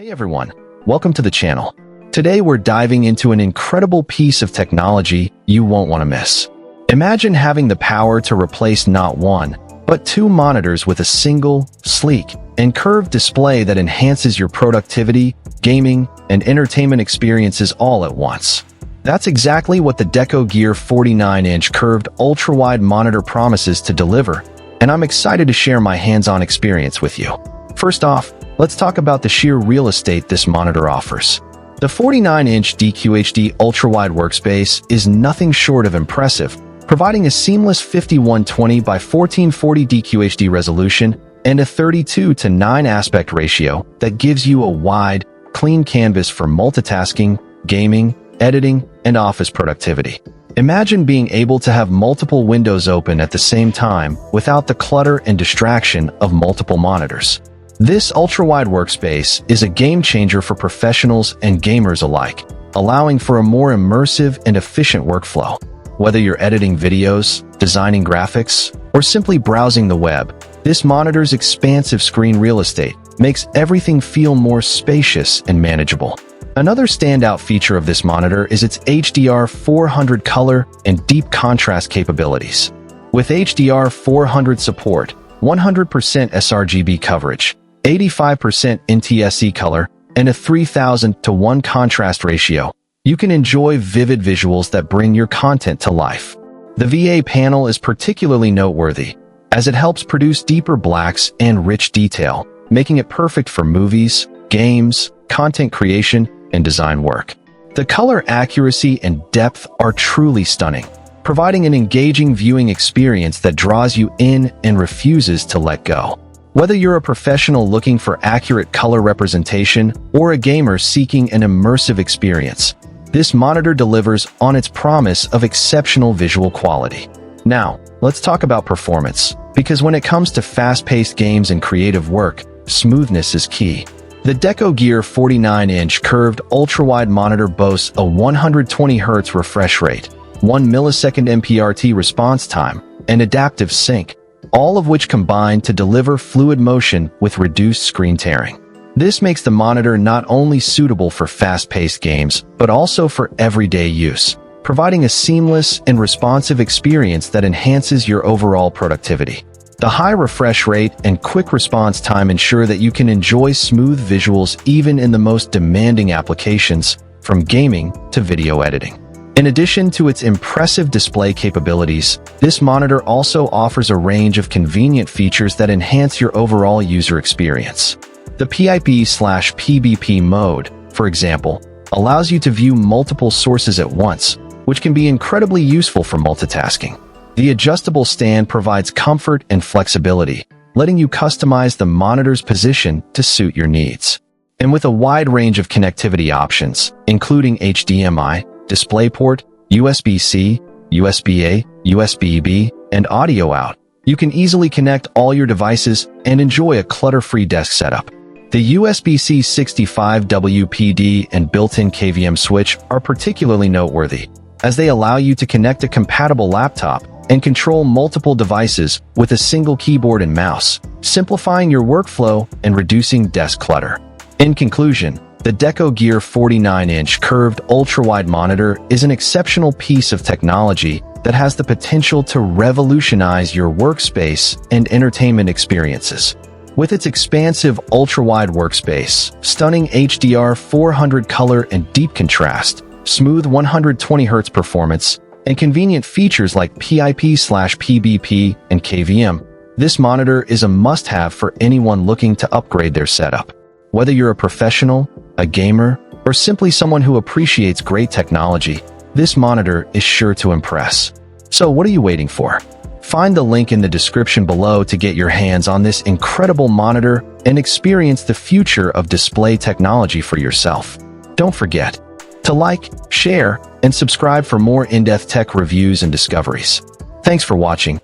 Hey everyone, welcome to the channel. Today we're diving into an incredible piece of technology you won't want to miss. Imagine having the power to replace not one, but two monitors with a single, sleek, and curved display that enhances your productivity, gaming, and entertainment experiences all at once. That's exactly what the Deco Gear 49-inch curved ultra-wide monitor promises to deliver, and I'm excited to share my hands-on experience with you. First off, let's talk about the sheer real estate this monitor offers. The 49-inch DQHD ultra-wide workspace is nothing short of impressive, providing a seamless 5120 by 1440 DQHD resolution and a 32:9 aspect ratio that gives you a wide, clean canvas for multitasking, gaming, editing, and office productivity. Imagine being able to have multiple windows open at the same time without the clutter and distraction of multiple monitors. This ultra-wide workspace is a game-changer for professionals and gamers alike, allowing for a more immersive and efficient workflow. Whether you're editing videos, designing graphics, or simply browsing the web, this monitor's expansive screen real estate makes everything feel more spacious and manageable. Another standout feature of this monitor is its HDR 400 color and deep contrast capabilities. With HDR 400 support, 100% sRGB coverage, 85% NTSC color, and a 3000:1 contrast ratio, you can enjoy vivid visuals that bring your content to life. The VA panel is particularly noteworthy, as it helps produce deeper blacks and rich detail, making it perfect for movies, games, content creation, and design work. The color accuracy and depth are truly stunning, providing an engaging viewing experience that draws you in and refuses to let go. Whether you're a professional looking for accurate color representation or a gamer seeking an immersive experience, this monitor delivers on its promise of exceptional visual quality. Now, let's talk about performance, because when it comes to fast-paced games and creative work, smoothness is key. The Deco Gear 49-inch curved ultra-wide monitor boasts a 120 Hz refresh rate, 1 millisecond MPRT response time, and adaptive sync, all of which combine to deliver fluid motion with reduced screen tearing. This makes the monitor not only suitable for fast-paced games, but also for everyday use, providing a seamless and responsive experience that enhances your overall productivity. The high refresh rate and quick response time ensure that you can enjoy smooth visuals even in the most demanding applications, from gaming to video editing. In addition to its impressive display capabilities, this monitor also offers a range of convenient features that enhance your overall user experience. The PIP/PBP mode, for example, allows you to view multiple sources at once, which can be incredibly useful for multitasking. The adjustable stand provides comfort and flexibility, letting you customize the monitor's position to suit your needs. And with a wide range of connectivity options, including HDMI, DisplayPort, USB-C, USB-A, USB-B, and audio out, you can easily connect all your devices and enjoy a clutter-free desk setup. The USB-C 65WPD and built-in KVM switch are particularly noteworthy, as they allow you to connect a compatible laptop and control multiple devices with a single keyboard and mouse, simplifying your workflow and reducing desk clutter. In conclusion, the Deco Gear 49-inch curved ultra-wide monitor is an exceptional piece of technology that has the potential to revolutionize your workspace and entertainment experiences. With its expansive ultra-wide workspace, stunning HDR 400 color and deep contrast, smooth 120 Hz performance, and convenient features like PIP/PBP and KVM, this monitor is a must-have for anyone looking to upgrade their setup. Whether you're a professional, a gamer, or simply someone who appreciates great technology, this monitor is sure to impress. So what are you waiting for? Find the link in the description below to get your hands on this incredible monitor and experience the future of display technology for yourself. Don't forget to like, share, and subscribe for more in-depth tech reviews and discoveries. Thanks for watching.